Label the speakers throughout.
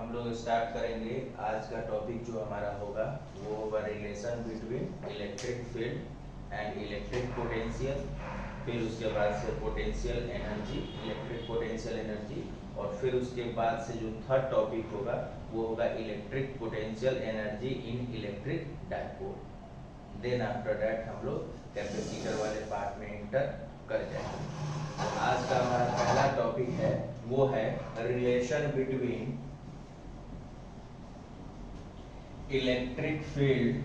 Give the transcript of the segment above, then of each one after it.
Speaker 1: हम लोग स्टार्ट करेंगे। आज का टॉपिक जो हमारा होगा वो होगा relation between electric field and electric potential. फिर उसके बाद से potential energy, electric potential energy, और फिर उसके बाद से जो थर्ड टॉपिक होगा वो होगा electric potential energy in electric dipole. Then after that हम लोग कैपेसिटर वाले पार्ट में एंटर कर जाएंगे। आज का हमारा पहला टॉपिक है वो है relation between electric field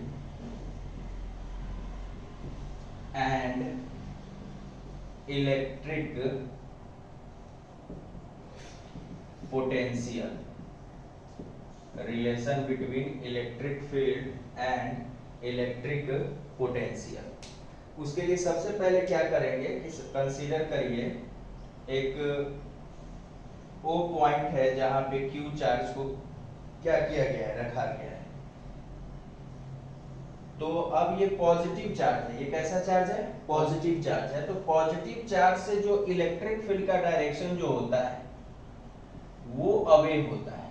Speaker 1: and electric potential. Relation between electric field and electric potential. उसके लिए सबसे पहले क्या करेंगे कि कंसीडर करिए एक ओ पॉइंट है जहां पे क्यू चार्ज को क्या किया गया है, रखा गया है। तो अब ये पॉजिटिव चार्ज है। ये कैसा चार्ज है? पॉजिटिव चार्ज है। तो पॉजिटिव चार्ज से जो इलेक्ट्रिक फील्ड का डायरेक्शन जो होता है वो अवे होता है।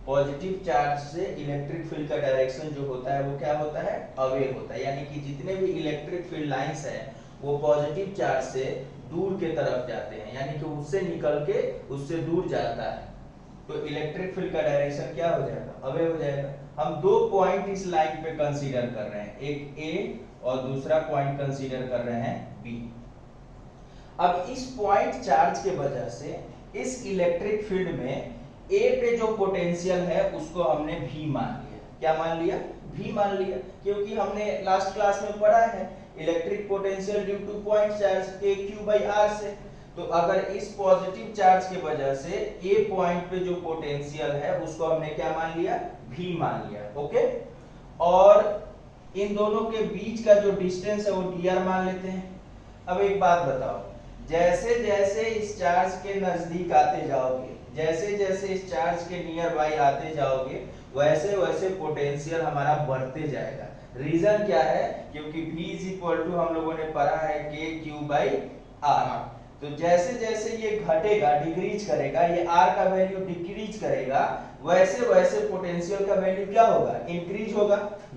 Speaker 1: पॉजिटिव चार्ज से इलेक्ट्रिक फील्ड का डायरेक्शन जो होता है वो क्या होता है? अवे होता है। यानी कि जितने भी इलेक्ट्रिक फील्ड लाइंस हैं वो पॉजिटिव चार्ज से दूर के तरफ जाते हैं, यानी कि उससे निकल के उससे दूर जाता है। तो इलेक्ट्रिक फील्ड का डायरेक्शन क्या हो जाएगा? अवे हो जाएगा। हम दो पॉइंट इस लाइन पे कंसीडर कर रहे हैं, एक ए और दूसरा पॉइंट कंसीडर कर रहे हैं बी। अब इस पॉइंट चार्ज के वजह से इस इलेक्ट्रिक फील्ड में ए पे जो पोटेंशियल है उसको हमने भी मान लिया। क्या मान लिया? भी मान लिया, क्योंकि हमने लास्ट क्लास में पढ़ा है electric potential due two point charge के क्यू बाई आर से। तो अगर इस पॉजिटिव चार्ज के वजह से ए पॉइंट पे जो पोटेंशियल है उसको हमने क्या मान लिया? भी मान लिया। ओके, और इन दोनों के बीच का जो डिस्टेंस है वो dr मान लेते हैं। अब एक बात बताओ, जैसे जैसे इस चार्ज के नजदीक आते जाओगे, जैसे जैसे इस चार्ज के नियर बाई आते जाओगे, वैसे वैसे पोटेंशियल हमारा बढ़ते जाएगा। रीजन क्या है? क्योंकि V इज इक्वल टू हम लोगों ने पढ़ा है के क्यू बाई आर। तो जैसे जैसे ये घटेगा, डिक्रीज करेगा, ये R का वैल्यू डिक्रीज करेगा, वैसे वैसे पोटेंशियल का वैल्यू क्या होगा? इंक्रीज होगा,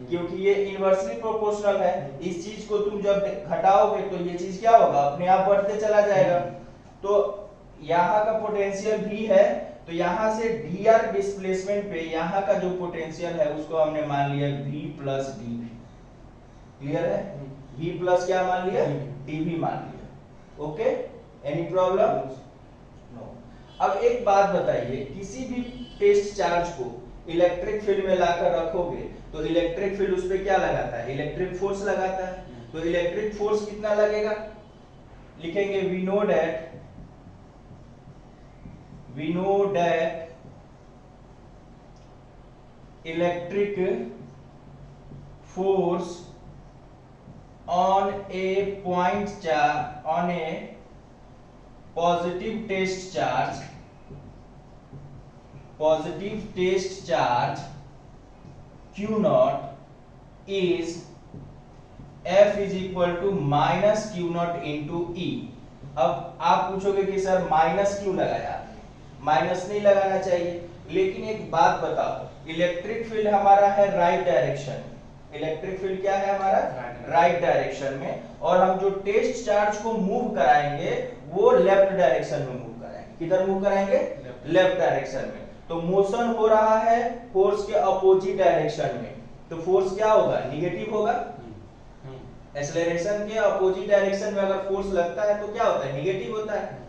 Speaker 1: क्योंकि ये इनवर्सली प्रोपोर्शनल है। इस चीज को तुम जब घटाओगे तो ये चीज क्या होगा? अपने आप बढ़ते चला जाएगा। तो यहाँ का पोटेंशियल भी है, तो यहाँ से dr डिस्प्लेसमेंट पे यहाँ का जो पोटेंशियल है उसको हमने मान लिया v प्लस dv। क्लियर है? v प्लस क्या मान लिया? dv मान लिया। Okay, any problem? नो। अब एक बात बताइए, किसी भी टेस्ट चार्ज को इलेक्ट्रिक फील्ड में लाकर रखोगे तो इलेक्ट्रिक फील्ड उस पर क्या लगाता है? इलेक्ट्रिक फोर्स लगाता है। तो इलेक्ट्रिक फोर्स कितना लगेगा? लिखेंगे we know that electric force on a point charge, on a positive test charge q naught is F is equal to minus Q not into E. अब आप पूछोगे कि सर माइनस क्यों लगाया? माइनस नहीं लगाना चाहिए, लेकिन एक बात बताओ, इलेक्ट्रिक फील्ड हमारा है राइट डायरेक्शन। इलेक्ट्रिक फील्ड क्या है हमारा? राइट डायरेक्शन में, और हम जो टेस्ट चार्ज को मूव कराएंगे वो लेफ्ट डायरेक्शन में मूव कराएंगे। किधर मूव कराएंगे? लेफ्ट डायरेक्शन में। तो मोशन हो रहा है फोर्स के अपोजिट डायरेक्शन में, तो फोर्स क्या होगा? निगेटिव होगा। एक्सेलरेशन के अपोजिट डायरेक्शन में अगर फोर्स लगता है तो क्या होता है? निगेटिव होता है।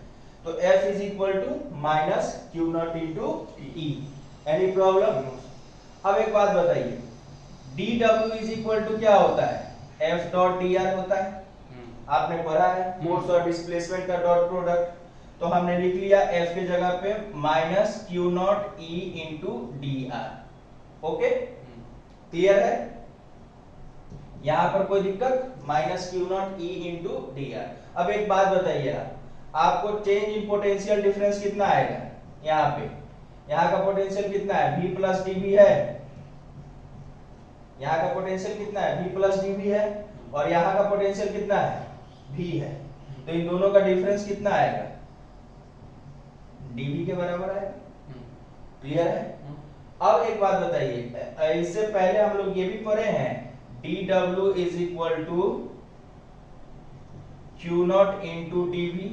Speaker 1: तो F is equal to minus Q not into E. Any problem? अब एक बात बताइए, dW इज इक्वल टू क्या होता है? F डॉट dr होता है। आपने पढ़ा है फोर्स और डिस्प्लेसमेंट का डॉट प्रोडक्ट। तो हमने लिख लिया F की जगह पे minus Q not E into dr। Okay, clear है? यहां पर कोई दिक्कत? Minus Q not E into dr। अब एक बात बताइए, आपको चेंज इन पोटेंशियल डिफरेंस कितना आएगा? यहाँ पे यहाँ का पोटेंशियल कितना है? v प्लस dv है। यहाँ का पोटेंशियल कितना है? v प्लस dv है, और यहाँ का पोटेंशियल कितना है? v है। तो इन दोनों का डिफरेंस कितना आएगा? dv के बराबर आएगा। क्लियर है? अब एक बात बताइए, इससे पहले हम लोग ये भी पढ़े हैं dw is equal to Q not into dv।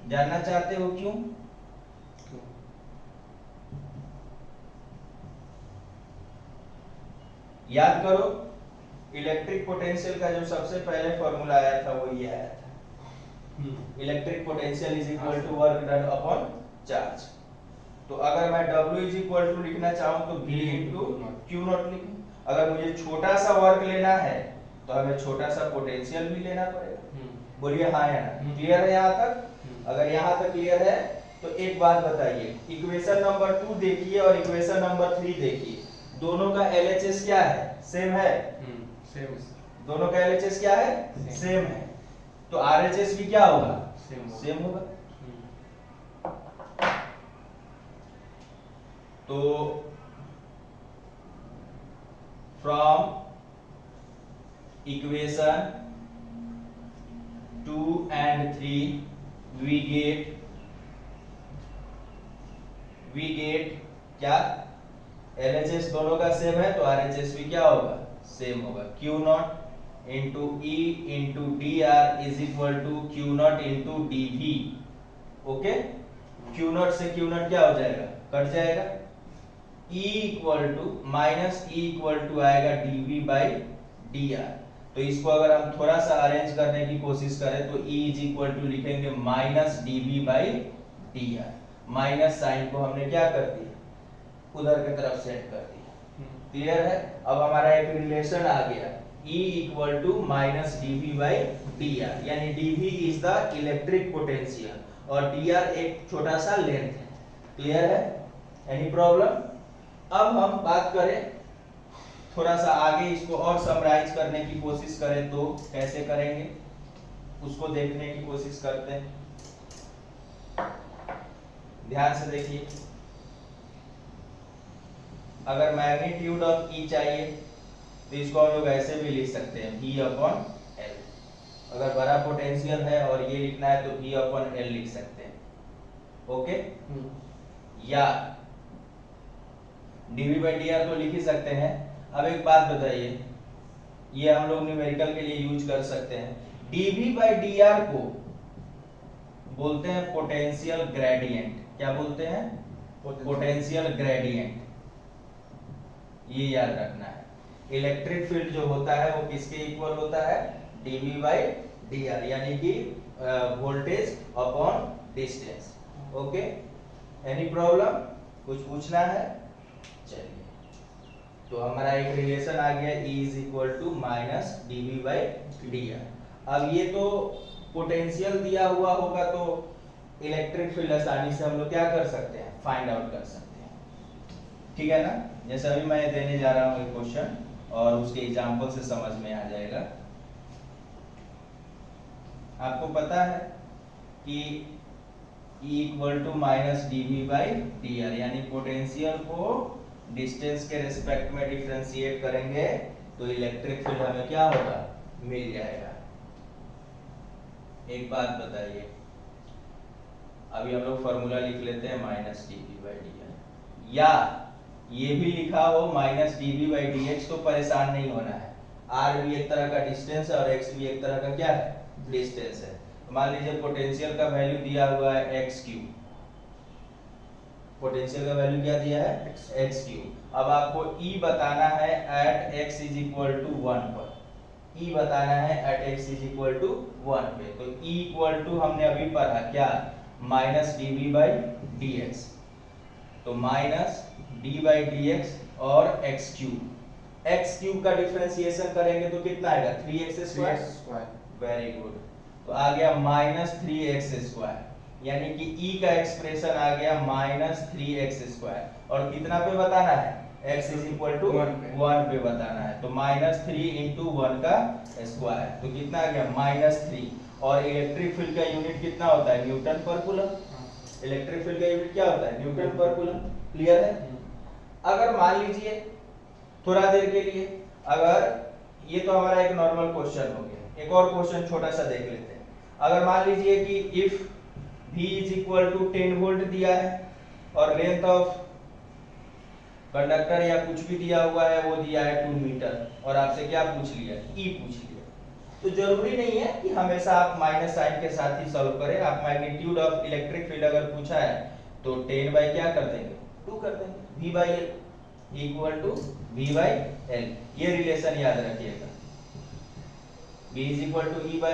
Speaker 1: जानना चाहते हो क्यों? याद करो, इलेक्ट्रिक पोटेंशियल का जो सबसे पहले फॉर्मूला आया था वो ये आया था, electric potential is equal to work done upon charge. तो अगर मैं W इज इक्वल टू लिखना चाहूं तो V इंटू क्यू नॉट लिखूं। अगर मुझे छोटा सा वर्क लेना है तो हमें छोटा सा पोटेंशियल भी लेना पड़ेगा। बोलिए हाँ या ना? क्लियर है यहाँ तक? अगर यहाँ तक क्लियर है तो एक बात बताइए, इक्वेशन नंबर 2 देखिए और इक्वेशन नंबर 3 देखिए, दोनों का LHS क्या है? सेम है?
Speaker 2: सेम।
Speaker 1: दोनों का LHS क्या है? सेम है। तो RHS भी क्या होगा? सेम होगा। तो from equation 2 and 3 we get क्या? LHS दोनों का सेम है तो RHS भी क्या होगा? सेम होगा। Q nought into E into DR is equal to Q nought into DV। Okay, Q nought से Q नॉट क्या हो जाएगा? कट जाएगा। E equal to minus E equal to आएगा dV बाई dr। तो इसको अगर हम थोड़ा सा अरेंज करने की कोशिश करें तो E इज इक्वल टू लिखेंगे minus dV by dr। Minus sine को हमने क्या कर दिया? उधर की तरफ सेट कर दिया। क्लियर है? अब हमारा एक रिलेशन आ गया, E equal to minus dV by dr, यानी dV is the electric potential और dr एक छोटा सा लेंथ है। क्लियर है? Any problem? अब हम बात करें थोड़ा सा आगे, इसको और समराइज करने की कोशिश करें तो कैसे करेंगे उसको देखने की कोशिश करते हैं। ध्यान से देखिए, अगर मैग्नीट्यूड ऑफ E चाहिए तो इसको हम लोग ऐसे भी लिख सकते हैं V अपॉन L। अगर बड़ा पोटेंशियल है और ये लिखना है तो V अपॉन L लिख सकते हैं। ओके, या dV बाई dr तो लिख ही सकते हैं। अब एक बात बताइए, ये हम लोग न्यूमेरिकल के लिए यूज कर सकते हैं, dV बाई dr को बोलते हैं पोटेंशियल ग्रेडियंट। क्या बोलते हैं? Potential gradient. ये याद रखना है। इलेक्ट्रिक फील्ड जो होता है वो किसके इक्वल होता है? dV बाई dr, यानी कि voltage upon distance. Okay, any problem? कुछ पूछना है? चलिए, तो हमारा एक रिलेशन आ गया E is equal to minus dV by dr। अब ये तो पोटेंशियल दिया हुआ होगा तो इलेक्ट्रिक फील्ड आसानी से हम लोग क्या कर सकते हैं? फाइंड आउट कर सकते हैं। ठीक है ना? जैसे अभी मैं देने जा रहा हूँ एक क्वेश्चन और उसके एग्जांपल से समझ में आ जाएगा। आपको पता है कि E equal to minus dV by dr, यानी पोटेंशियल को डिस्टेंस के रिस्पेक्ट में डिफरेंशिएट करेंगे तो इलेक्ट्रिक फील्ड हमें क्या होगा? मिल जाएगा। एक बात बताइए, अभी हम लोग फॉर्मूला लिख लेते हैं माइनस dV बाई dr, या ये भी लिखा हो माइनस dV बाई dx तो परेशान नहीं होना है। r भी एक तरह का डिस्टेंस है और x भी एक तरह का क्या है? डिस्टेंस है। मान लीजिए पोटेंशियल का वैल्यू दिया हुआ है x क्यूब, पोटेंशियल का वैल्यू क्या दिया है? x cube. अब आपको E बताना है at x is equal to 1 पर, E बताना है at x is equal to 1 पे। तो E इक्वल टू हमने अभी पढ़ा क्या? Minus dV by dx। तो माइनस d बाई dx और x क्यूब का डिफरेंशिएशन करेंगे तो कितना आएगा? 3x square. Very good. तो आ गया माइनस 3x स्क्वायर, यानी कि E का एक्सप्रेशन आ गया माइनस 3x स्क्वायर। और कितना पे बताना है? x इज इक्वल टू 1 पे बताना है। तो माइनस 3 इंटू 1 का स्क्वायर, तो कितना आ गया? माइनस 3। और इलेक्ट्रिक फील्ड का यूनिट कितना होता है? न्यूटन पर कूलम। इलेक्ट्रिक फील्ड का यूनिट क्या होता है? न्यूटन पर कूलम। क्लियर है? अगर मान लीजिए थोड़ा देर के लिए, अगर ये तो हमारा एक नॉर्मल क्वेश्चन हो गया, एक और क्वेश्चन छोटा सा देख लेते हैं। अगर मान लीजिए कि if V is equal to 10 volt दिया है और लेंथ ऑफ कंडक्टर या कुछ भी दिया हुआ है, वो दिया है 2 मीटर और आपसे क्या पूछ लिया, ई पूछ लिया। तो जरूरी नहीं है कि हमेशा आप माइनस साइन के साथ ही सॉल्व करें। आप मैग्नीट्यूड ऑफ इलेक्ट्रिक फील्ड अगर पूछा है तो 10 बाई क्या कर देंगे, 2 कर देंगे, v by L equal to v by L. ये रिलेशन याद रखिएगा, v is equal to e by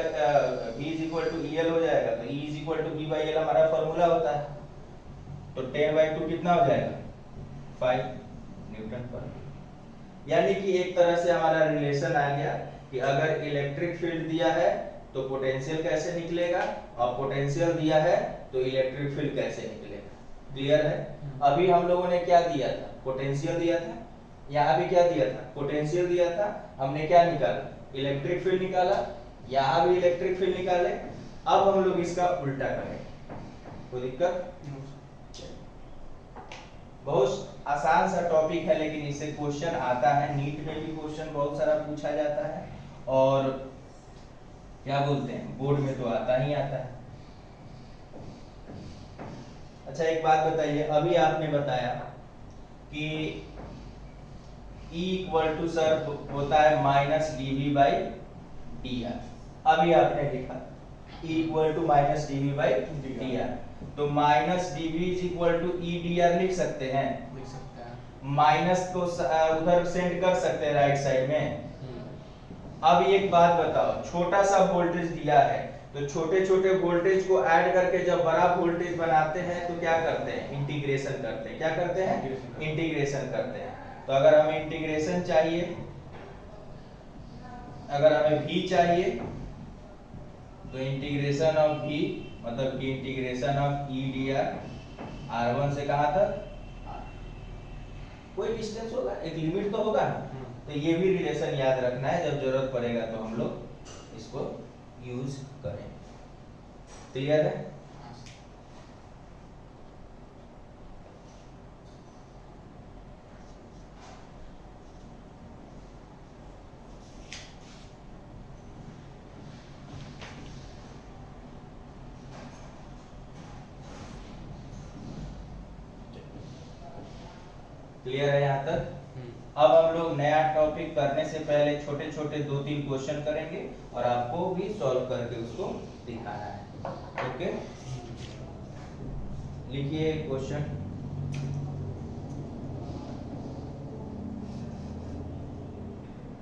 Speaker 1: v is equal to el हो जाएगा, तो e is equal to v by L हमारा फॉर्मूला होता है। तो 10 बाई 2 कितना हो जाएगा, 5 न्यूटन पर। यानी कि एक तरह से हमारा रिलेशन आ गया कि अगर इलेक्ट्रिक फील्ड दिया है तो पोटेंशियल कैसे निकलेगा, और पोटेंशियल दिया है तो इलेक्ट्रिक फील्ड कैसे निकलेगा। क्लियर है। अभी हम लोगों ने क्या दिया था, पोटेंशियल दिया था, यहाँ भी क्या दिया था, पोटेंशियल दिया था, हमने क्या निकाला, इलेक्ट्रिक फील्ड निकाला, यहाँ भी इलेक्ट्रिक फील्ड निकाले। अब हम लोग इसका उल्टा करें, कोई दिक्कत। बहुत आसान सा टॉपिक है, लेकिन इससे क्वेश्चन आता है, नीट में भी क्वेश्चन बहुत सारा पूछा जाता है, और क्या बोलते हैं बोर्ड में तो आता ही आता है। अच्छा एक बात बताइए, अभी आपने बताया कि E इक्वल टू सर होता है माइनस dv बाई dr। अभी आपने लिखा E equal to minus dv by dr, तो minus dv is equal to e dr लिख सकते हैं,
Speaker 2: लिख सकते हैं।
Speaker 1: माइनस को उधर सेंड कर सकते हैं राइट साइड में। अब एक बात बताओ, छोटा सा वोल्टेज दिया है तो छोटे छोटे वोल्टेज को ऐड करके जब बड़ा वोल्टेज बनाते हैं तो क्या करते हैं, इंटीग्रेशन करते हैं। क्या करते हैं, इंटीग्रेशन करते हैं। तो अगर हमें इंटीग्रेशन चाहिए, अगर हमें v चाहिए तो इंटीग्रेशन ऑफ v मतलब कि integration of e dr, r1 से कहां तक, कोई डिस्टेंस होगा, एक लिमिट तो होगा ना। तो ये भी रिलेशन याद रखना है, जब जरूरत पड़ेगा तो हम लोग इसको यूज करें। क्लियर है। क्लियर है यहाँ तक। अब हम लोग नया टॉपिक करने से पहले छोटे छोटे 2-3 क्वेश्चन करेंगे और आपको भी सॉल्व करके उसको दिखाना है। ओके, लिखिए question.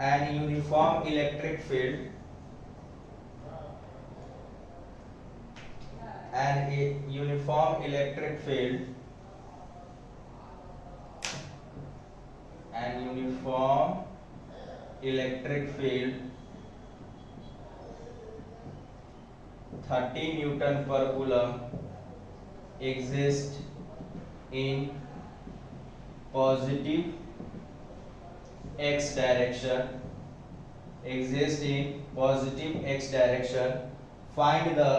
Speaker 1: An uniform electric field an uniform electric field 30 Newton per coulomb exists in positive x direction, find the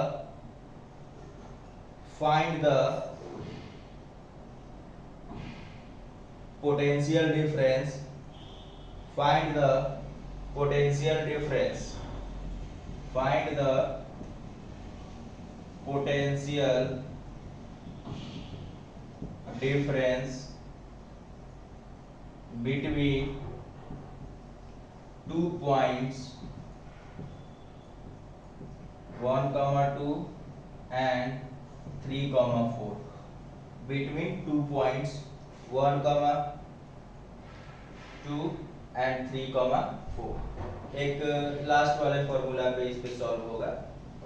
Speaker 1: potential difference, between 2 points 1,2 and 3,4, between 2 points 1,2 and 3,4। एक लास्ट वाले फॉर्मूला पे इस पे सॉल्व होगा।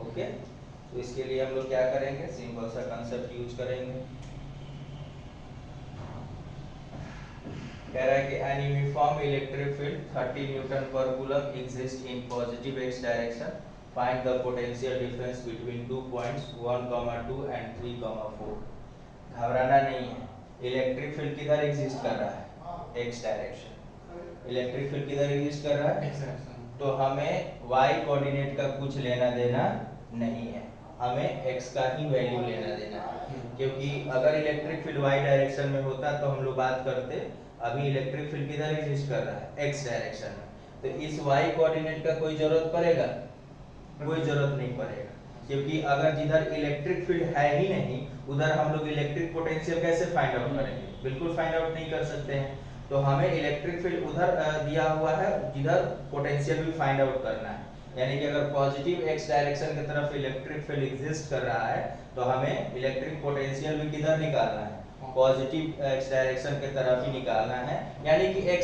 Speaker 1: Okay, तो इसके लिए हम लोग क्या करेंगे, सिंपल सा कंसेप्ट यूज करेंगे। कह रहा है कि an uniform electric field 30 newton पर coulomb exist in positive x direction, find the potential difference between 2 points 1,2 and 3,4। घबराना नहीं है, इलेक्ट्रिक फील्ड किधर एग्जिस्ट कर रहा है, x डायरेक्शन। इलेक्ट्रिक फील्ड किधर एग्जिस्ट कर रहा है, तो हमें y कोऑर्डिनेट का कुछ लेना देना नहीं है, हमें x का ही वैल्यू लेना देना है। क्योंकि अगर इलेक्ट्रिक फील्ड y डायरेक्शन में होता तो हम लोग बात करते, अभी इलेक्ट्रिक फील्ड किधर एग्जिस्ट कर रहा है, x डायरेक्शन में, तो इस y कोऑर्डिनेट का कोई जरूरत पड़ेगा, कोई जरूरत नहीं पड़ेगा। क्योंकि अगर जिधर इलेक्ट्रिक फील्ड है ही नहीं उधर हम लोग इलेक्ट्रिक पोटेंशियल कैसे फाइंड आउट करेंगे? बिल्कुल फाइंड आउट नहीं कर सकते हैं। तो हमें इलेक्ट्रिक फील्ड उधर दिया हुआ है जिधर पोटेंशियल भी फाइंड आउट करना है। यानी कि अगर पॉजिटिव x डायरेक्शन की तरफ इलेक्ट्रिक फील्ड एग्जिस्ट कर रहा है तो हमें इलेक्ट्रिक पोटेंशियल भी किधर निकालना है? पॉजिटिव x डायरेक्शन की तरफ ही निकालना है। यानी कि x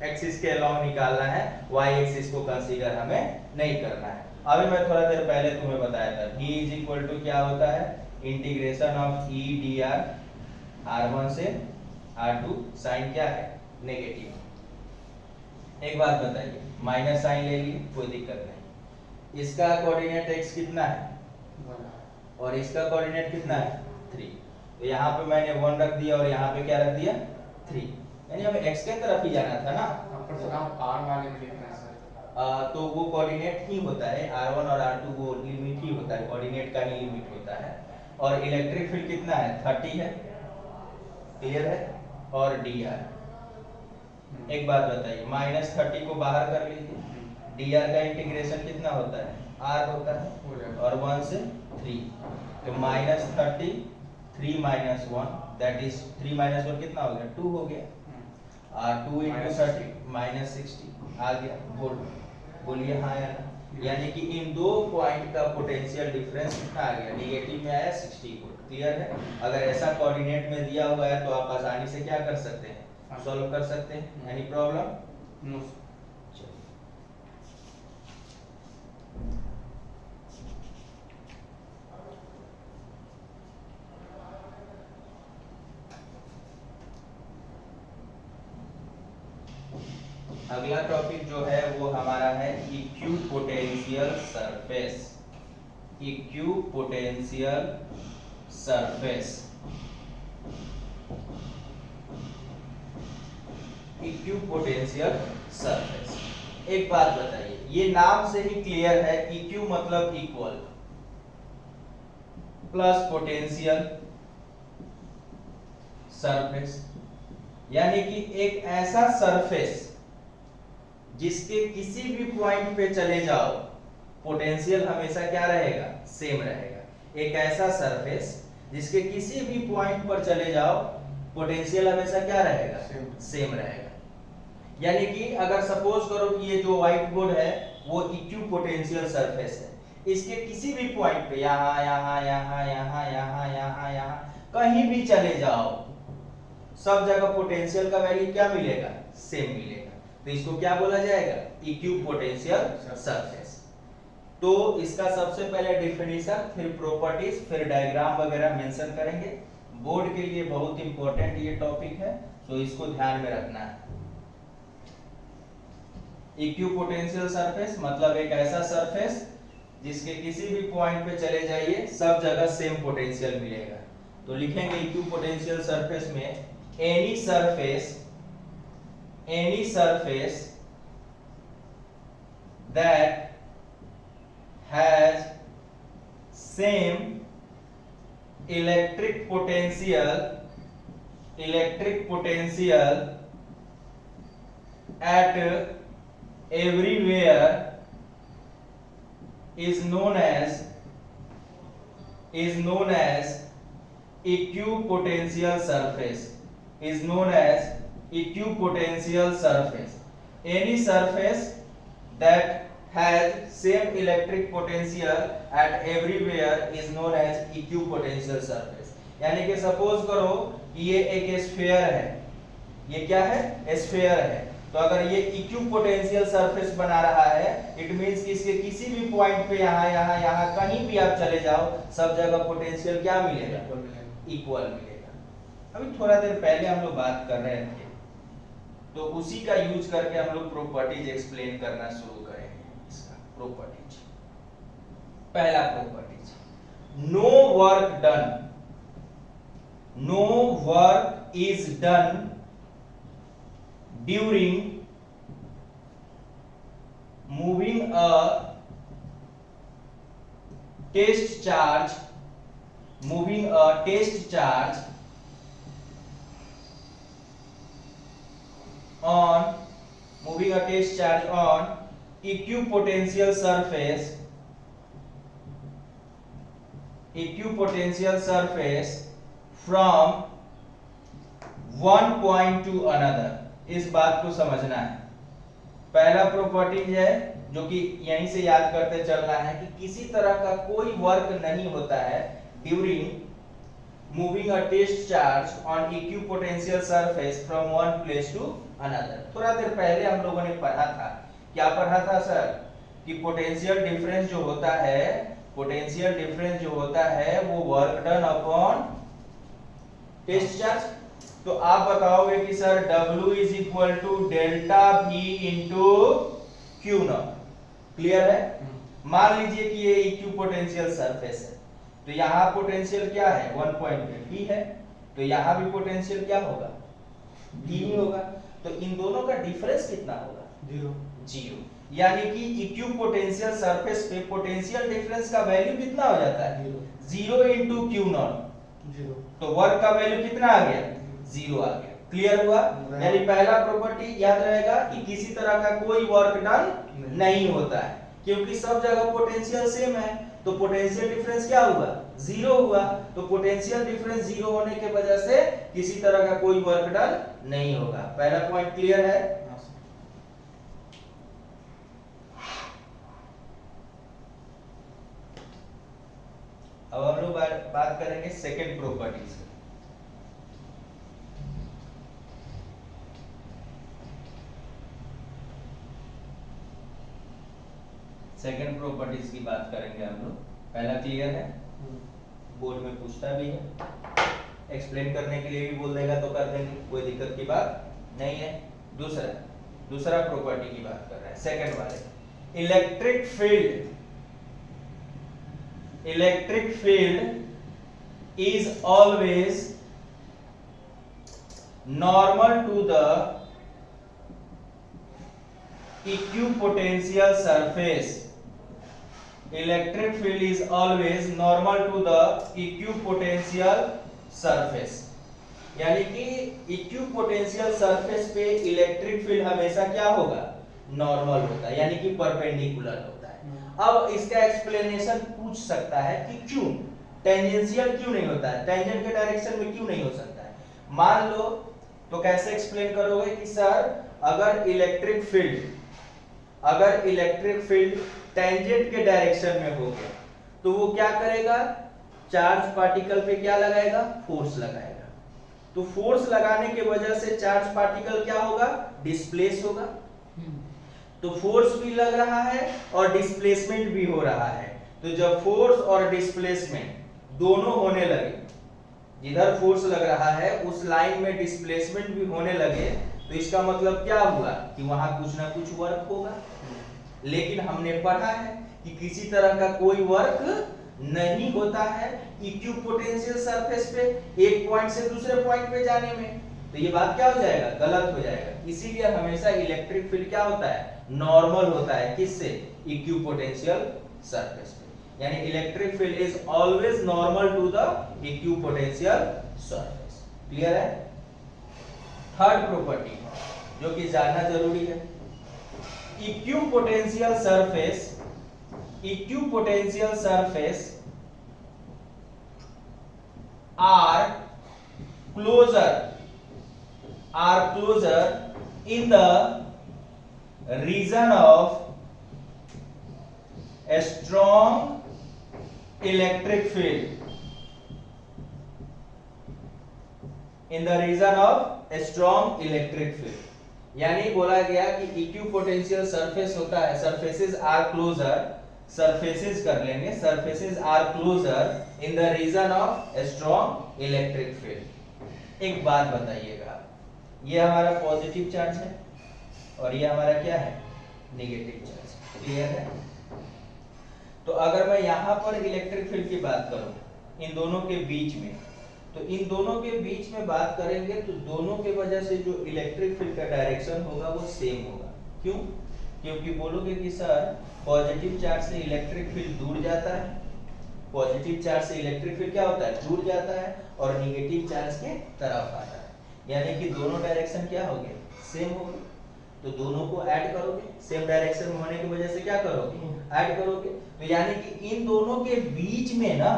Speaker 1: एक्सिस के अलोंग निकालना है, y एक्सिस को कंसीडर हमें नहीं करना है। अभी मैं थोड़ा देर पहले तुम्हें बताया था v इज इक्वल टू क्या होता है? Integration of e dr r1 से r2 साइन क्या है? नेगेटिव। एक बात बताइए, माइनस साइन ले लिए कोई दिक्कत नहीं, इसका कोऑर्डिनेट x कितना है और इसका कोऑर्डिनेट कितना है? 3। तो यहाँ पे मैंने 1 रख दिया और यहाँ पे क्या रख दिया? 3। यानी हमें x के तरफ ही जाना था ना।
Speaker 2: r वाले में लिखना है सर।
Speaker 1: तो वो कोऑर्डिनेट ही होता है, r1 और r2 वो लिमिट ही होता है, कोऑर्डिनेट का ही लिमिट होता है। और इलेक्ट्रिक फील्ड कितना है? 30 है, क्लियर है? और dr, एक बात बताइए, -30 को बाहर कर लीजिए, dr का इंटीग्रेशन कितना होता है? r होता है और 1 से 3। तो -30 3 - 1 दैट इज 3 - 1 कितना हो गया? 2 हो गया। 2 × 30 -60 आ गया। बोलिए हाँ या ना? यानी कि इन दो पॉइंट का पोटेंशियल डिफरेंस कितना आ गया? नेगेटिव में आया 60 वोल्ट। क्लियर है? अगर ऐसा कोऑर्डिनेट में दिया हुआ है तो आप आसानी से क्या कर सकते हैं? सॉल्व कर सकते हैं। Any problem?
Speaker 2: नो।
Speaker 1: अगला टॉपिक जो है वो हमारा है equipotential surface. Equipotential surface. Equipotential surface. एक बात बताइए, ये नाम से ही क्लियर है, इक्यू मतलब इक्वल, प्लस पोटेंशियल सरफेस, यानी कि एक ऐसा सरफेस जिसके किसी भी पॉइंट पे चले जाओ पोटेंशियल हमेशा क्या रहेगा? सेम रहेगा। एक ऐसा सरफेस जिसके किसी भी पॉइंट पर चले जाओ पोटेंशियल हमेशा क्या रहेगा? सेम रहेगा। यानी कि अगर सपोज करो कि ये जो व्हाइट बोर्ड है वो इक्विपोटेंशियल सरफेस है, इसके किसी भी पॉइंट पे यहाँ यहाँ यहाँ यहाँ यहाँ यहाँ यहाँ कहीं भी चले जाओ सब जगह पोटेंशियल का वैल्यू क्या मिलेगा? सेम मिलेगा। तो इसको क्या बोला जाएगा? Equipotential surface. तो इसका सबसे पहले डेफिनेशन, फिर प्रॉपर्टीज, फिर डायग्राम वगैरह मेंशन करेंगे। बोर्ड के लिए बहुत इंपॉर्टेंट ये टॉपिक है, तो इसको ध्यान में रखना है। इक्विपोटेंशियल सरफेस मतलब एक ऐसा सरफेस जिसके किसी भी पॉइंट पे चले जाइए सब जगह सेम पोटेंशियल मिलेगा। तो लिखेंगे इक्विपोटेंशियल सरफेस में any surface that has same electric potential at everywhere is known as equipotential surface. Is known as equipotential surface. Any surface that has same electric potential at everywhere is known as equipotential surface. यानी कि suppose करो कि ये एक sphere है, ये क्या है? स्फीयर है। तो अगर ये इक्विपोटेंशियल सरफेस बना रहा है इट मींस कि इसके किसी भी पॉइंट पे यहाँ यहाँ यहाँ कहीं भी आप चले जाओ सब जगह पोटेंशियल क्या मिलेगा? इक्वल मिलेगा। अभी थोड़ा देर पहले हम लोग बात कर रहे थे तो उसी का यूज करके हम लोग प्रॉपर्टीज एक्सप्लेन करना शुरू करेंगे। इसका प्रॉपर्टीज, पहला properties, no work is done during moving a test charge on equipotential surface equipotential surface from one point to another. इस बात को समझना है। पहला प्रॉपर्टी है जो कि यहीं से याद करते चलना है कि किसी तरह का कोई वर्क नहीं होता है during moving a test charge on equipotential surface from one place to another. थोड़ा देर पहले हम लोगों ने पढ़ा था, क्या पढ़ा था सर, कि पोटेंशियल डिफरेंस जो होता है, पोटेंशियल डिफरेंस जो होता है वो work done upon test charge. तो आप बताओगे कि sir W is equal to delta V into Q nought. Clear है? मान लीजिए कि ये इक्विपोटेंशियल सरफेस है, तो यहाँ पोटेंशियल क्या है 1.V है, तो यहाँ भी पोटेंशियल क्या होगा V ही होगा। तो इन दोनों का डिफरेंस कितना होगा? जीरो। यानी कि इक्विपोटेंशियल सरफेस पे पोटेंशियल डिफरेंस का वैल्यू कितना हो जाता है? Zero into Q not. तो वर्क का वैल्यू कितना आ गया? जीरो आ गया। क्लियर हुआ? यानी पहला प्रॉपर्टी याद रहेगा कि किसी तरह का कोई वर्क डन नहीं होता है, क्योंकि सब जगह पोटेंशियल सेम है, तो पोटेंशियल डिफरेंस क्या हुआ? जीरो हुआ। तो पोटेंशियल डिफरेंस जीरो होने के वजह से किसी तरह का कोई वर्क डन नहीं होगा। पहला पॉइंट क्लियर है? अब हम लोग बात करेंगे सेकंड प्रॉपर्टीज की। सेकंड प्रॉपर्टीज की बात करेंगे हम लोग। पहला क्लियर है? बोर्ड में पूछता भी है, एक्सप्लेन करने के लिए भी बोल देगा तो कर देंगे, कोई दिक्कत की बात नहीं है। दूसरा प्रॉपर्टी की बात कर रहे हैं, सेकंड वाले। Electric field is always normal to the equipotential surface। Electric field is always normal to the equipotential surface। यानी कि इक्विपोटेंशियल सरफेस पे इलेक्ट्रिक फील्ड हमेशा क्या होगा? नॉर्मल होता है, यानी कि परपेंडिकुलर होता है। अब इसका एक्सप्लेनेशन पूछ सकता है कि क्यों टेंजेंशियल क्यों नहीं होता है, टेंजेंट के डायरेक्शन में क्यों नहीं हो सकता है। मान लो तो कैसे एक्सप्लेन करोगे कि सर अगर इलेक्ट्रिक फील्ड टेंजेंट के डायरेक्शन में हो गया तो वो क्या करेगा? चार्ज पार्टिकल पे क्या लगाएगा? फोर्स लगाएगा। तो फोर्स लगाने के वजह से चार्ज पार्टिकल क्या होगा? डिस्प्लेस होगा। तो फोर्स भी लग रहा है और डिस्प्लेसमेंट भी हो रहा है। तो जब फोर्स और डिस्प्लेसमेंट दोनों होने लगे, जिधर फोर्स लग रहा है उस लाइन में डिस्प्लेसमेंट भी होने लगे, तो इसका मतलब क्या हुआ कि वहां कुछ ना कुछ वर्क होगा। लेकिन हमने पढ़ा है कि किसी तरह का कोई वर्क नहीं होता है इक्विपोटेंशियल सरफेस पे एक पॉइंट से दूसरे पॉइंट पे जाने में। तो ये बात क्या हो जाएगा? गलत हो जाएगा। इसीलिए हमेशा इलेक्ट्रिक फील्ड क्या होता है? नॉर्मल होता है। किससे? इक्विपोटेंशियल सरफेस पे। यानी electric field is always normal to the equipotential surface. Clear है? थर्ड प्रॉपर्टी जो कि जानना जरूरी है, equipotential surface are closer in the region of a strong electric field, in the region of a strong electric field। यानी बोला गया कि इक्विपोटेंशियल सरफेस होता है, सरफेसेस आर क्लोजर, सरफेसेस कर लेंगे, surfaces are closer in the region of a strong electric field. एक बात बताइएगा, ये हमारा पॉजिटिव चार्ज है और ये हमारा क्या है? Negative charge. क्लियर है? तो अगर मैं यहां पर इलेक्ट्रिक फील्ड की बात करूं इन दोनों के बीच में, तो इन दोनों के बीच में बात करेंगे तो दोनों के वजह से जो इलेक्ट्रिक फील्ड का डायरेक्शन होगा वो सेम होगा। क्यों? क्योंकि बोलोगे कि सर पॉजिटिव चार्ज से इलेक्ट्रिक फील्ड दूर जाता है, पॉजिटिव चार्ज से इलेक्ट्रिक फील्ड क्या होता है? दूर जाता है और नेगेटिव चार्ज के तरफ आता है, यानी कि दोनों डायरेक्शन क्या हो गए? सेम हो गए। तो दोनों को ऐड करोगे, सेम डायरेक्शन में होने की वजह से क्या करोगे? ऐड करोगे। तो यानी कि इन दोनों के बीच में ना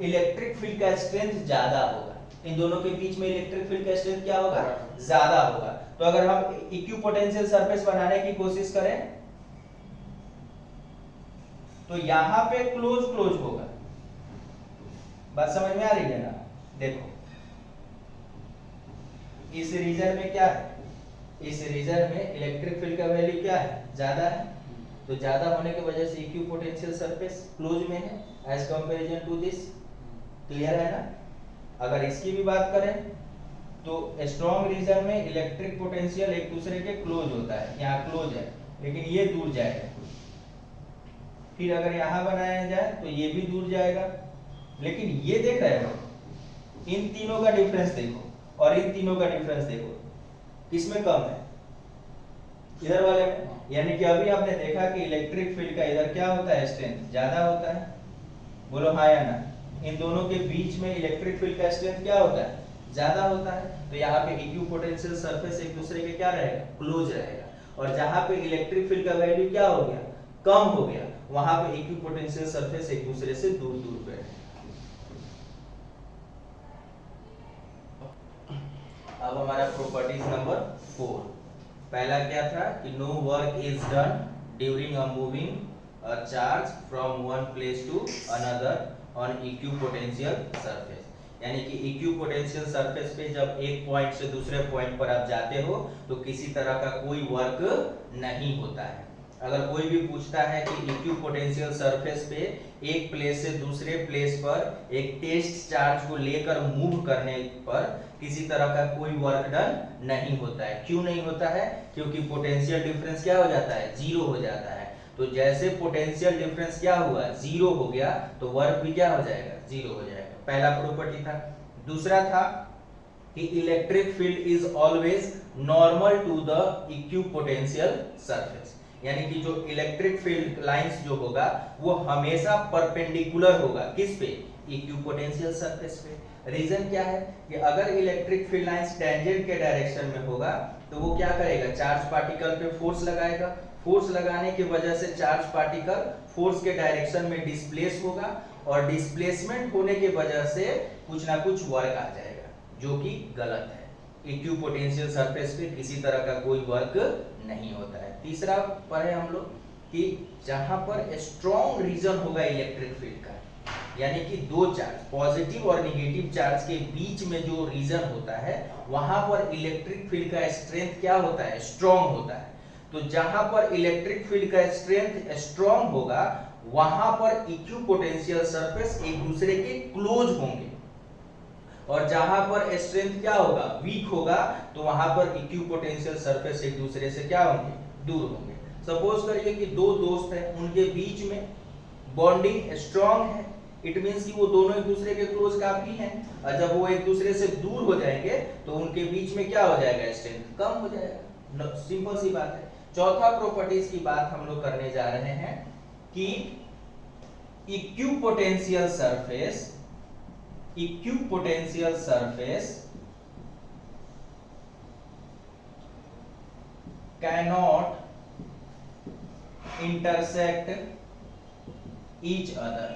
Speaker 1: इलेक्ट्रिक फील्ड का स्ट्रेंथ ज्यादा होगा। इन दोनों के बीच में इलेक्ट्रिक फील्ड का स्ट्रेंथ क्या होगा? ज्यादा होगा। तो अगर हम इक्विपोटेंशियल सरफेस बनाने की कोशिश करें तो यहां पे क्लोज क्लोज होगा। बात समझ में आ रही है ना? देखो इस रीजन में क्या है? इस रीजन में इलेक्ट्रिक फील्ड का वैल्यू क्या है? ज्यादा है। तो ज्यादा होने की वजह से इक्विपोटेंशियल सरफेस क्लोज में है as comparison to this. Clear है ना? अगर इसकी भी बात करें तो स्ट्रॉन्ग रीजन में इलेक्ट्रिक पोटेंशियल एक दूसरे के क्लोज होता है। यहाँ क्लोज है लेकिन ये दूर जाएगा। फिर अगर यहाँ बनाया जाए तो ये भी दूर जाएगा। लेकिन ये देख रहे हो, इन तीनों का डिफरेंस देखो और इन तीनों का डिफरेंस देखो, किसमें कम है? इधर वाले में। यानी कि अभी आपने देखा कि इलेक्ट्रिक फील्ड का इधर क्या होता है? स्ट्रेंथ ज्यादा होता है। बोलो हाँ या ना? इन दोनों के बीच में इलेक्ट्रिक फील्ड का स्ट्रेंथ क्या होता है? ज्यादा होता है। तो यहाँ पे इक्विपोटेंशियल सरफेस एक दूसरे के क्या रहेगा? क्लोज रहेगा। और जहां पे इलेक्ट्रिक फील्ड का वैल्यू क्या हो गया? कम हो गया, वहां पे इक्विपोटेंशियल सरफेस एक दूसरे से दूर दूर पे है। अब हमारा प्रॉपर्टीज नंबर 4। पहला क्या था कि no work is done during a moving a charge from one place to another on equipotencial surface। यानी कि इक्विपोटेंशियल सरफेस पे जब एक पॉइंट से दूसरे पॉइंट पर आप जाते हो तो किसी तरह का कोई वर्क नहीं होता है। अगर कोई भी पूछता है कि इक्विपोटेंशियल सरफेस पे एक प्लेस से दूसरे प्लेस पर एक टेस्ट चार्ज को लेकर मूव करने पर किसी तरह का कोई वर्क डन नहीं होता है। क्यों नहीं होता है? क्योंकि पोटेंशियल डिफरेंस क्या हो जाता है? जीरो हो जाता है। तो जैसे पोटेंशियल डिफरेंस क्या हुआ? जीरो हो गया, तो वर्क भी क्या हो जाएगा? जीरो हो जाएगा। पहला प्रॉपर्टी था। दूसरा था कि electric field is always normal to the equipotential surface. यानी कि जो इलेक्ट्रिक फील्ड लाइंस जो होगा वो हमेशा परपेंडिकुलर होगा। किस पे? इक्विपोटेंशियल सरफेस पे। रीजन क्या है कि अगर इलेक्ट्रिक फील्ड लाइंस टेंजेंट के डायरेक्शन में होगा तो वो क्या करेगा? चार्ज पार्टिकल पे फोर्स लगाएगा। फोर्स लगाने की वजह से चार्ज पार्टिकल फोर्स के डायरेक्शन में डिस्प्लेस होगा और डिस्प्लेसमेंट होने की वजह से कुछ ना कुछ वर्क आ जाएगा, जो कि गलत है। इक्विपोटेंशियल सरफेस पे किसी तरह का कोई वर्क नहीं होता है। तीसरा पढ़े हम लोग कि जहां पर स्ट्रॉन्ग रीजन होगा इलेक्ट्रिक फील्ड का, यानी कि दो चार्ज पॉजिटिव और नेगेटिव चार्ज के बीच में जो रीजन होता है वहां पर इलेक्ट्रिक फील्ड का स्ट्रेंथ क्या होता है? स्ट्रॉन्ग होता है। तो जहां पर इलेक्ट्रिक फील्ड का स्ट्रेंथ स्ट्रॉन्ग होगा वहां पर इक्विपोटेंशियल सरफेस एक दूसरे के क्लोज होंगे, और जहां पर स्ट्रेंथ क्या होगा? वीक होगा, तो वहां पर इक्विपोटेंशियल सरफेस एक दूसरे से क्या होंगे? दूर होंगे। सपोज करिए कि दो दोस्त हैं, उनके बीच में बॉन्डिंग स्ट्रॉन्ग है, इट मींस कि वो दोनों एक दूसरे के क्लोज काफी हैं, और जब वो एक दूसरे से दूर हो जाएंगे तो उनके बीच में क्या हो जाएगा? स्ट्रेंथ कम हो जाएगा। सिंपल सी बात है। चौथा प्रॉपर्टीज की बात हम लोग करने जा रहे हैं कि equipotential surface cannot intersect each other.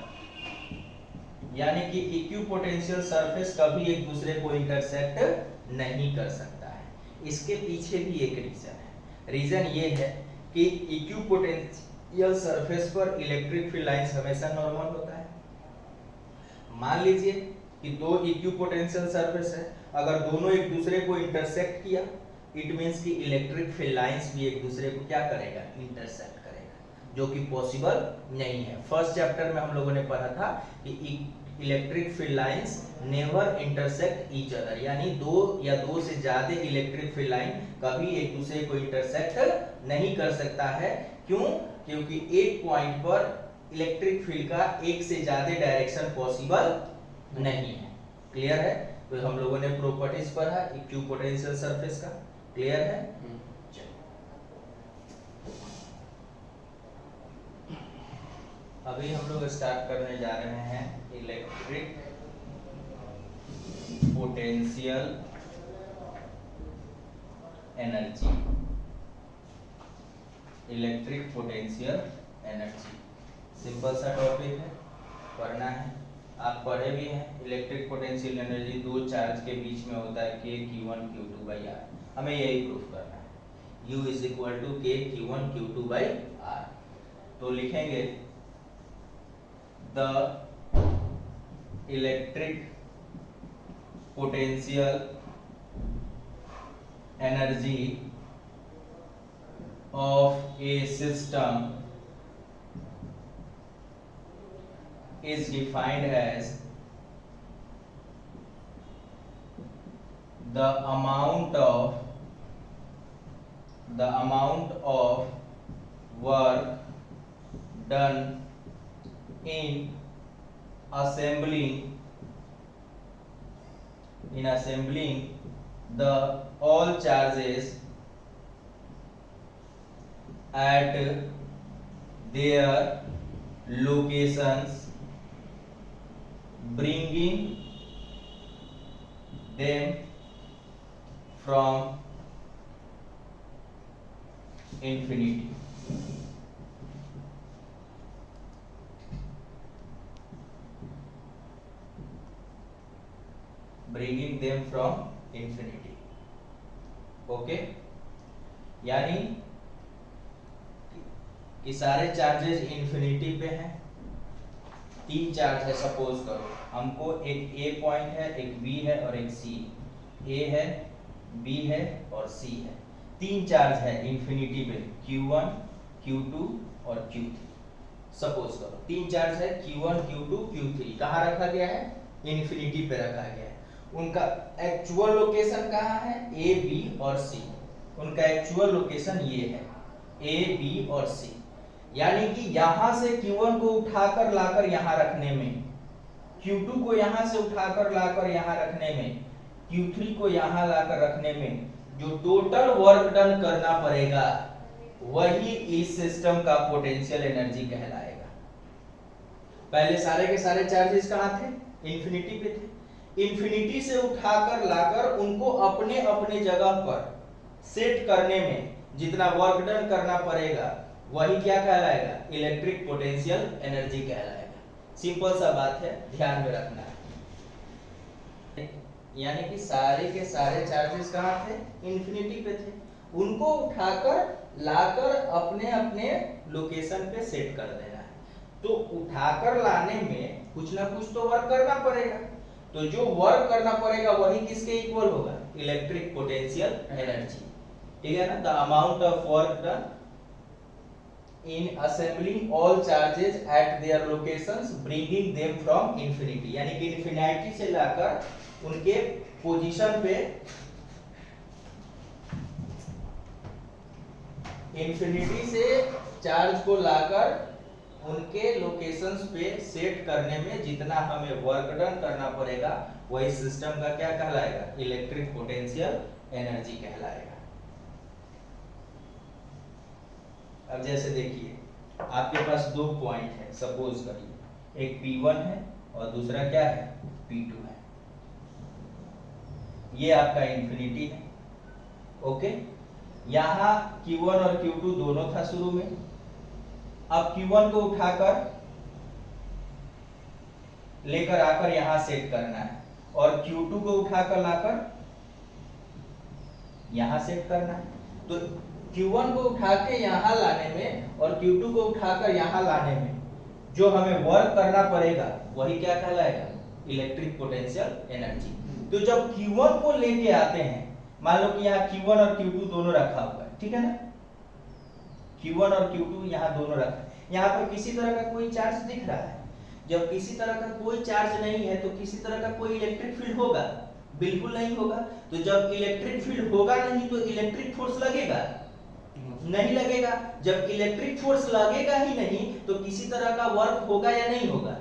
Speaker 1: यानी कि इक्विपोटेंशियल सरफेस कभी एक दूसरे को इंटरसेक्ट नहीं कर सकता है। इसके पीछे भी एक रीजन है। रीजन ये है कि इक्विपोटेंशियल सरफेस पर इलेक्ट्रिक फील्ड लाइंस हमेशा नॉर्मल होता है। मान लीजिए कि दो इक्विपोटेंशियल सरफेस है, अगर दोनों एक दूसरे को इंटरसेक्ट किया, इट मींस कि इलेक्ट्रिक फील्ड लाइंस भी एक दूसरे को क्या करेगा? इंटरसेक्ट करेगा, जो कि पॉसिबल नहीं है। फर्स्ट चैप्टर में हम लोगों ने पढ़ा था कि electric field lines never intersect each other, यानी दो या दो से ज्यादा इलेक्ट्रिक फील्ड लाइन कभी एक दूसरे को इंटरसेक्ट नहीं कर सकता है। क्यों? क्योंकि एक पॉइंट पर इलेक्ट्रिक फील्ड का एक से ज्यादा डायरेक्शन पॉसिबल नहीं है। क्लियर है? तो हम लोगों ने प्रॉपर्टीज पढ़ा इक्विपोटेंशियल सरफेस का। क्लियर है? अभी हम लोग स्टार्ट करने जा रहे हैं electric potential energy. Electric potential energy simple सा टॉपिक है, पढ़ना है। आप पढ़े भी हैं, इलेक्ट्रिक पोटेंशियल एनर्जी दो चार्ज के बीच में होता है K Q1 Q2 by R। हमें यही प्रूफ करना है, U is equal to K Q1 Q2 by R। तो लिखेंगे the electric potential energy of a system is defined as the amount of work done in assembling the all charges at their locations, bringing them from infinity। Bringing them from infinity। Okay, यानी कि सारे charges infinity पे हैं। तीन charge है suppose करो, हमको एक ए पॉइंट है, एक बी है और एक सी। ए है, बी है और सी है। तीन चार्ज है इंफिनिटी पे, Q1 Q2 और Q3। सपोज करो तीन चार्ज है Q1 Q2 Q3, कहाँ रखा गया है? इंफिनिटी पे रखा गया है। उनका एक्चुअल लोकेशन कहाँ है? ए बी और सी। उनका एक्चुअल लोकेशन ये है, ए बी और सी। यानी कि यहां से Q1 को उठाकर लाकर यहां रखने में, Q2 को यहां से उठाकर लाकर यहां रखने में, Q3 को यहां लाकर रखने में जो टोटल वर्क डन करना पड़ेगा वही इस सिस्टम का पोटेंशियल एनर्जी कहलाएगा। पहले सारे के सारे चार्जेस कहां थे? इंफिनिटी पे थे। इंफिनिटी से उठाकर लाकर उनको अपने अपने जगह पर सेट करने में जितना वर्क डन करना पड़ेगा वही क्या कहलाएगा? इलेक्ट्रिक पोटेंशियल एनर्जी कहलाएगा। सिंपल सा बात है, ध्यान में रखना है। यानी कि सारे के सारे चार्जेस कहाँ थे? इंफिनिटी पे थे। उनको उठाकर लाकर अपने अपने लोकेशन पे सेट कर देना है। तो उठाकर लाने में कुछ ना कुछ तो वर्क करना पड़ेगा। तो जो वर्क करना पड़ेगा वही किसके इक्वल होगा? Electric potential energy. ठीक है ना? The amount of work done in assembling all charges at their locations, bringing them from infinity। यानी कि इंफिनिटी से लाकर उनके पोजीशन पे, इंफिनिटी से चार्ज को लाकर उनके लोकेशंस पे सेट करने में जितना हमें वर्क डन करना पड़ेगा वही सिस्टम का क्या कहलाएगा? इलेक्ट्रिक पोटेंशियल एनर्जी कहलाएगा। अब जैसे देखिए आपके पास दो पॉइंट है, सपोज करिए एक P1 है और दूसरा क्या है? P2 है। ये आपका इंफिनिटी है। ओके, यहां Q1 और Q2 दोनों था शुरू में। अब Q1 को उठाकर लेकर आकर यहां सेट करना है और Q2 को उठाकर लाकर यहां सेट करना है। तो Q1 को उठा के यहां लाने में और Q2 को उठाकर यहां लाने में जो हमें वर्क करना पड़ेगा वही क्या कहलाएगा? Electric potential energy. तो जब Q1 को लेके आते हैं, मान लो कि यहाँ Q1 और Q2 दोनों रखा हुआ है, ठीक है ना? Q1 और Q2 यहाँ दोनों रखा है। यहाँ पर किसी तरह का कोई चार्ज दिख रहा है? जब किसी तरह का कोई चार्ज नहीं है तो किसी तरह का कोई इलेक्ट्रिक फील्ड होगा? बिल्कुल नहीं होगा। तो जब इलेक्ट्रिक फील्ड होगा नहीं तो इलेक्ट्रिक फोर्स लगेगा? नहीं लगेगा। जब इलेक्ट्रिक फोर्स लगेगा ही नहीं तो किसी तरह का वर्क होगा या नहीं होगा?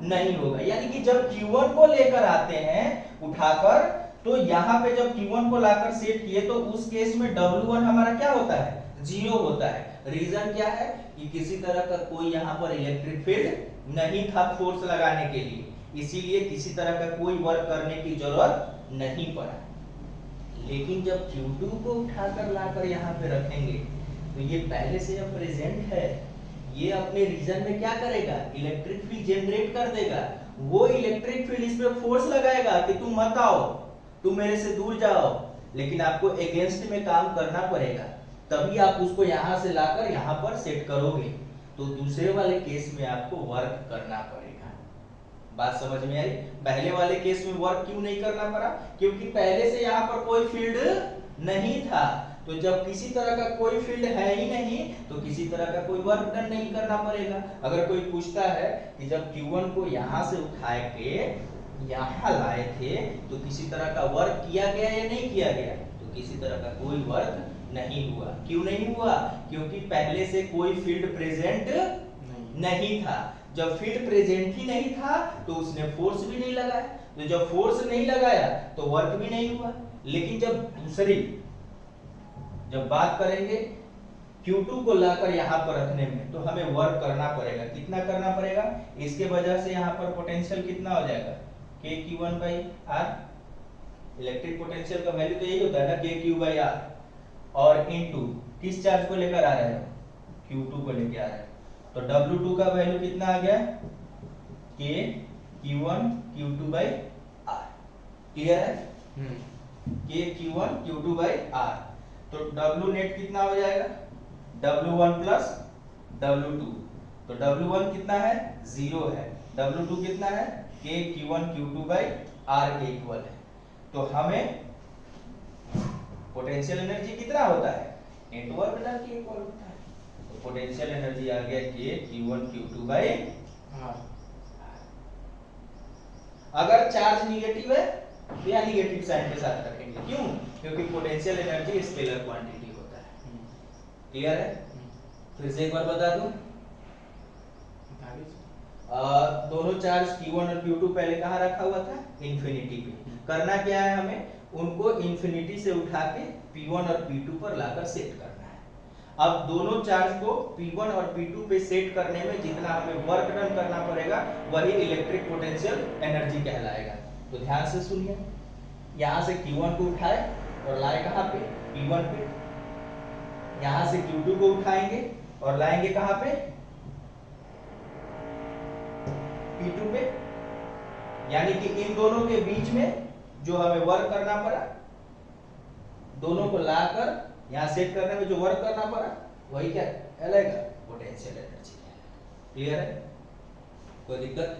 Speaker 1: नहीं होगा। यानी कि जब Q1 को लेकर आते हैं उठाकर, तो यहाँ पे जब Q1 को लाकर सेट किए तो उस केस में W1 हमारा क्या होता है? 0 होता है। रीजन क्या है? कि किसी तरह का कोई यहाँ पर इलेक्ट्रिक फील्ड नहीं था फोर्स लगाने के लिए, इसीलिए किसी तरह का कोई वर्क करने की जरूरत नहीं पड़ा। लेकिन जब Q2 को उठाकर लाकर यहाँ पे रखेंगे तो ये पहले से अब प्रेजेंट है, ये अपने रीजन में क्या करेगा? इलेक्ट्रिक फील्ड जनरेट कर देगा वो इलेक्ट्रिक फील्ड इस पे फोर्स लगाएगा कि तुम मत आओ, तुम मेरे से दूर जाओ, लेकिन आपको अगेंस्ट में काम करना पड़ेगा, तभी आप उसको यहां से लाकर यहां पर सेट करोगे। तो दूसरे वाले केस में आपको वर्क करना पड़ेगा। बात समझ में आई? पहले वाले केस में वर्क क्यों नहीं करना पड़ा? क्योंकि पहले से यहां पर कोई फील्ड नहीं था। तो जब किसी तरह का कोई फील्ड है ही नहीं तो किसी तरह का कोई वर्क डन नहीं करना पड़ेगा। अगर कोई पूछता है कि जब Q1 को यहां से उठा के यहां लाए थे तो किसी तरह का वर्क किया गया या नहीं किया गया, तो किसी तरह का कोई वर्क नहीं हुआ। क्यों नहीं हुआ? क्योंकि पहले से कोई फील्ड प्रेजेंट नहीं था। जब फील्ड प्रेजेंट ही नहीं था तो उसने फोर्स भी नहीं लगाया, तो जब फोर्स नहीं लगाया तो वर्क भी नहीं हुआ। लेकिन जब बात करेंगे Q2 को लाकर यहाँ पर रखने में, तो हमें वर्क करना पड़ेगा। कितना करना पड़ेगा? इसके वजह से यहाँ पर पोटेंशियल कितना हो जाएगा? KQ1/R। इलेक्ट्रिक पोटेंशियल का वैल्यू तो यही होता है ना, KQ/R। और इनटू किस चार्ज को लेकर आ रहे हैं? Q2 को लेकर आ रहे हैं। तो W2 का वैल्यू कितना आ गया? KQ1/Q2/R। क्लियर है? KQ1/Q2/R। तो W नेट कितना हो जाएगा? W1 plus W2। तो W1 कितना है? 0 है। W2 कितना है? KQ1/Q2/R के इक्वल है। तो हमें पोटेंशियल एनर्जी कितना होता है? नेटवर्क डन के इक्वल होता है। तो पोटेंशियल एनर्जी आ गया KQ1/Q2/R। अगर चार्ज निगेटिव है तो या निगेटिव साइन के साथ रखेंगे। क्यों? क्योंकि पोटेंशियल एनर्जी स्केलर क्वांटिटी होता है। क्लियर है? फिर से एक बार बता दूं, दोनों चार्ज Q1 और Q2 पहले कहां रखा हुआ था? इंफिनिटी पे। करना क्या है हमें? उनको इंफिनिटी से उठा के P1 और P2 पर लाकर सेट करना है। अब दोनों चार्ज को P1 और P2 पे सेट करने में जितना हमें वर्क डन करना पड़ेगा वही इलेक्ट्रिक पोटेंशियल एनर्जी कहलाएगा। तो ध्यान से सुनिए, यहां से Q1 को उठाए और लाए कहां पे? P1 पे। यहां से Q2 को उठाएंगे और लाएंगे कहां पे? P2 पे। यानी कि इन दोनों के बीच में जो हमें वर्क करना पड़ा, दोनों को लाकर यहां सेट करने में जो वर्क करना पड़ा वही क्या कहलाएगा? Potential energy. क्लियर है? कोई दिक्कत?